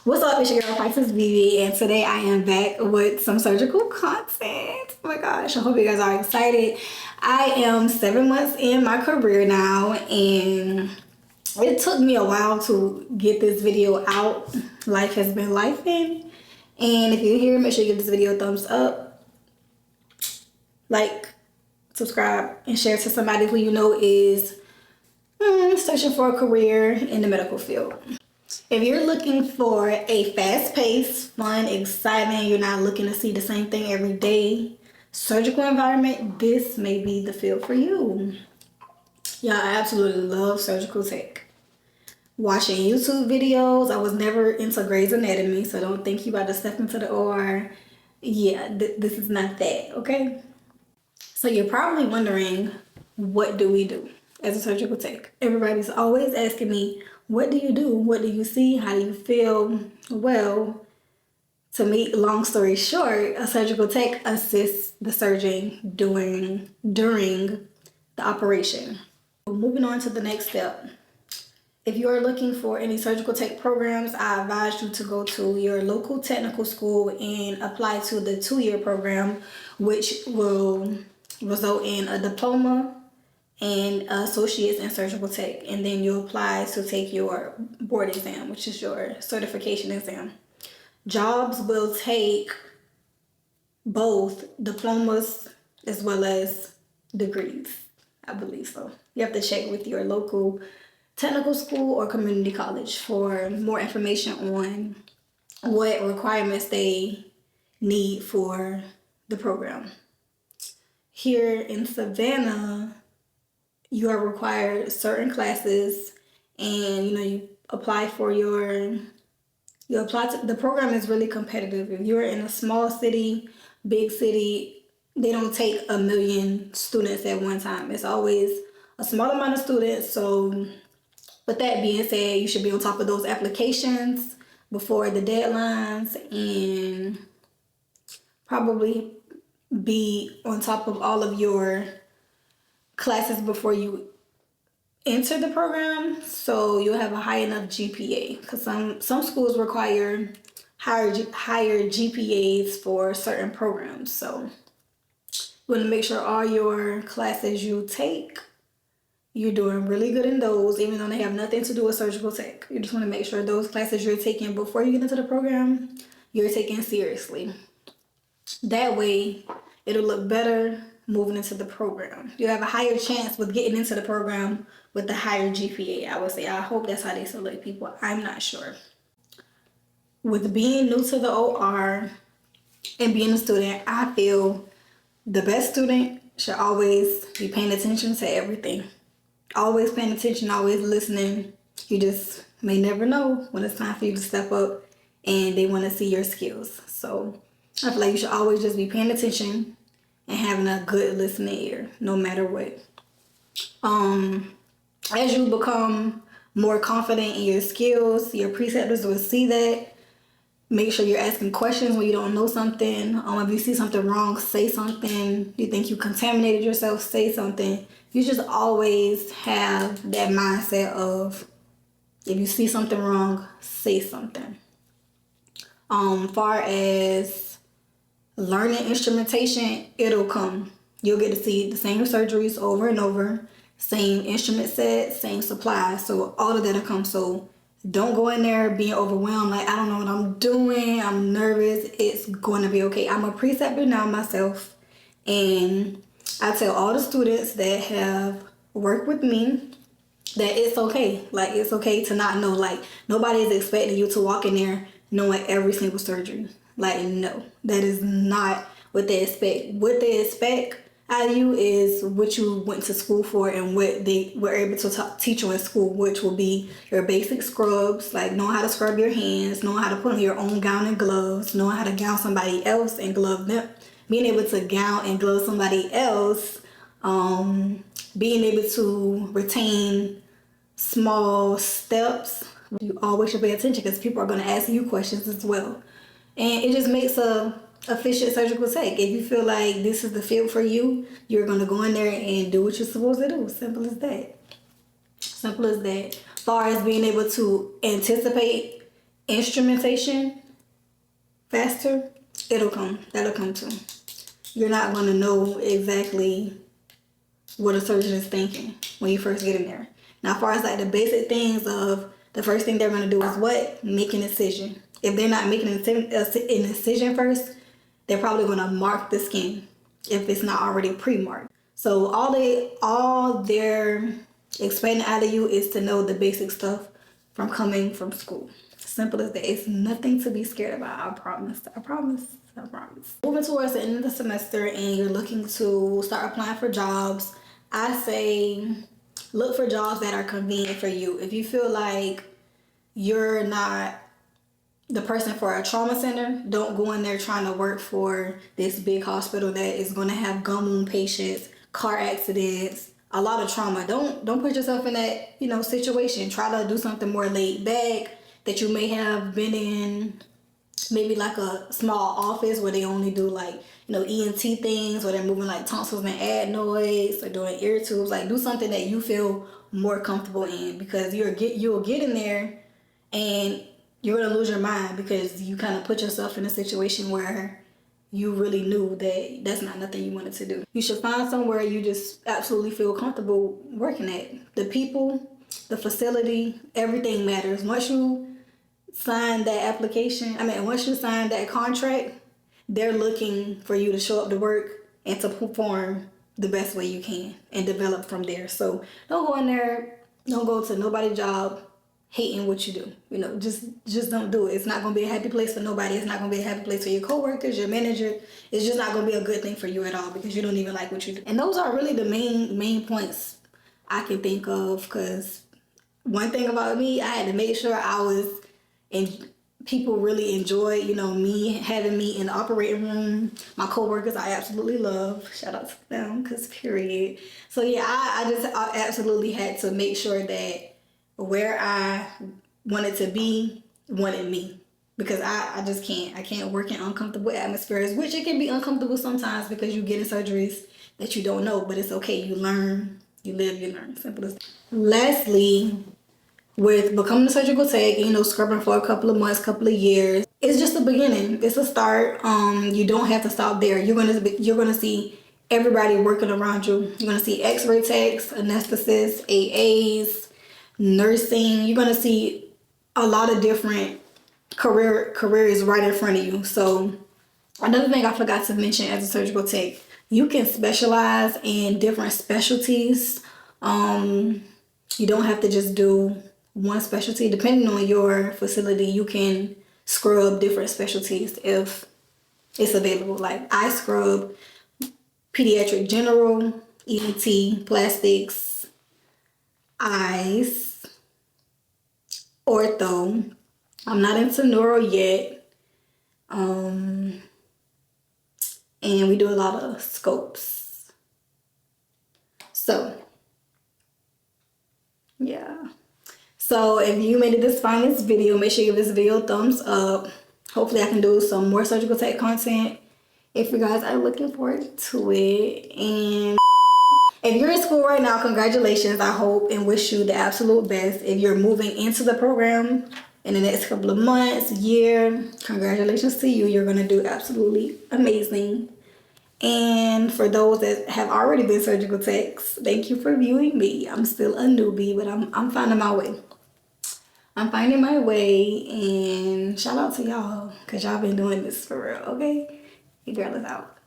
What's up, it's your girl Princess Vivi, and today I am back with some surgical content. Oh my gosh, I hope you guys are excited. I am 7 months in my career now, and it took me a while to get this video out. Life has been lifing, and if you're here, make sure you give this video a thumbs up, like, subscribe, and share to somebody who you know is searching for a career in the medical field. If you're looking for a fast-paced, fun, exciting, you're not looking to see the same thing every day, surgical environment, this may be the field for you. Yeah, I absolutely love surgical tech. Watching YouTube videos, I was never into Grey's Anatomy, so don't think you about to step into the OR. Yeah, this is not that, okay? So you're probably wondering, what do we do as a surgical tech? Everybody's always asking me, what do you do? What do you see? How do you feel? Well, to make long story short, a surgical tech assists the surgeon during the operation. Moving on to the next step. If you are looking for any surgical tech programs, I advise you to go to your local technical school and apply to the 2-year program, which will result in a diploma and associates in surgical tech, and then you apply to take your board exam, which is your certification exam. Jobs will take both diplomas as well as degrees, I believe so. You have to check with your local technical school or community college for more information on what requirements they need for the program. Here in Savannah, you are required certain classes, and you apply for the program is really competitive. If you're in a small city, big city, they don't take 1 million students at one time. It's always a small amount of students. So with that being said, you should be on top of those applications before the deadlines, and probably be on top of all of your classes before you enter the program, so you'll have a high enough GPA, because some schools require higher GPAs for certain programs. So you want to make sure all your classes you take, you're doing really good in those, even though they have nothing to do with surgical tech. You just want to make sure those classes you're taking before you get into the program, you're taking seriously. That way it'll look better moving into the program. You have a higher chance with getting into the program with the higher GPA, I would say. I hope that's how they select people. I'm not sure. With being new to the OR and being a student, I feel the best student should always be paying attention to everything. Always paying attention, always listening. You just may never know when it's time for you to step up and they want to see your skills. So I feel like you should always just be paying attention and having a good listening ear, no matter what. As you become more confident in your skills, your preceptors will see that. Make sure you're asking questions when you don't know something. If you see something wrong, say something. You think you contaminated yourself, say something. You just always have that mindset of, if you see something wrong, say something. Far as learning instrumentation, it'll come. You'll get to see the same surgeries over and over, same instrument set, same supplies. So all of that'll come. So don't go in there being overwhelmed, like, I don't know what I'm doing, I'm nervous. It's going to be okay. I'm a preceptor now myself, and I tell all the students that have worked with me that it's okay. Like, it's okay to not know. Like, nobody is expecting you to walk in there knowing every single surgery. Like, no, that is not what they expect. What they expect out of you is what you went to school for and what they were able to teach you in school, which will be your basic scrubs, like knowing how to scrub your hands, knowing how to put on your own gown and gloves, knowing how to gown somebody else and glove them, being able to gown and glove somebody else, being able to retain small steps. You always should pay attention because people are going to ask you questions as well. And it just makes a efficient surgical tech. If you feel like this is the field for you, you're going to go in there and do what you're supposed to do. Simple as that. Simple as that. As far as being able to anticipate instrumentation faster, it'll come. That'll come too. You're not going to know exactly what a surgeon is thinking when you first get in there. Now, as far as like the basic things of the first thing they're going to do is what? Make an incision. If they're not making an incision first, they're probably going to mark the skin if it's not already pre-marked. So all they're expecting out of you is to know the basic stuff from coming from school. Simple as that. It's nothing to be scared about. I promise. I promise. I promise. Moving towards the end of the semester and you're looking to start applying for jobs, I say look for jobs that are convenient for you. If you feel like you're not the person for a trauma center, don't go in there trying to work for this big hospital that is going to have gun wound patients, car accidents, a lot of trauma. Don't put yourself in that, situation. Try to do something more laid back that you may have been in, maybe like a small office where they only do like, ENT things, or they're moving like tonsils and adenoids, or doing ear tubes. Like do something that you feel more comfortable in, because you'll get in there and you're gonna lose your mind because you kind of put yourself in a situation where you really knew that that's not nothing you wanted to do. You should find somewhere you just absolutely feel comfortable working at. The people, the facility, everything matters. Once you sign that once you sign that contract, they're looking for you to show up to work and to perform the best way you can and develop from there. So don't go in there, don't go to nobody's job hating what you do. Just don't do it. It's not gonna be a happy place for nobody. It's not gonna be a happy place for your coworkers, your manager. It's just not gonna be a good thing for you at all because you don't even like what you do. And those are really the main points I can think of, because one thing about me, I had to make sure I was and people really enjoy, me having me in the operating room. My coworkers I absolutely love. Shout out to them, because period. So yeah, I absolutely had to make sure that where I wanted to be wanted me, because I just can't. I can't work in uncomfortable atmospheres, which it can be uncomfortable sometimes because you get in surgeries that you don't know, but it's okay. You learn, you live, you learn. Simple as that. Lastly, with becoming a surgical tech, scrubbing for a couple of months, couple of years, it's just a beginning. It's a start. You don't have to stop there. You're gonna see everybody working around you. You're gonna see X-ray techs, anesthetists, AAs, nursing. You're gonna see a lot of different careers right in front of you. So another thing I forgot to mention as a surgical tech, you can specialize in different specialties. You don't have to just do one specialty. Depending on your facility, you can scrub different specialties if it's available. Like I scrub pediatric general, ENT, plastics, eyes, ortho. I'm not into neuro yet. And we do a lot of scopes. So yeah. So if you made it this far in this video, make sure you give this video a thumbs up. Hopefully I can do some more surgical tech content if you guys are looking forward to it. And if you're in school right now, congratulations. I hope and wish you the absolute best. If you're moving into the program in the next couple of months, year, congratulations to you. You're going to do absolutely amazing. And for those that have already been surgical techs, thank you for viewing me. I'm still a newbie, but I'm finding my way. I'm finding my way, and shout out to y'all, because y'all been doing this for real, okay? Your girl is out.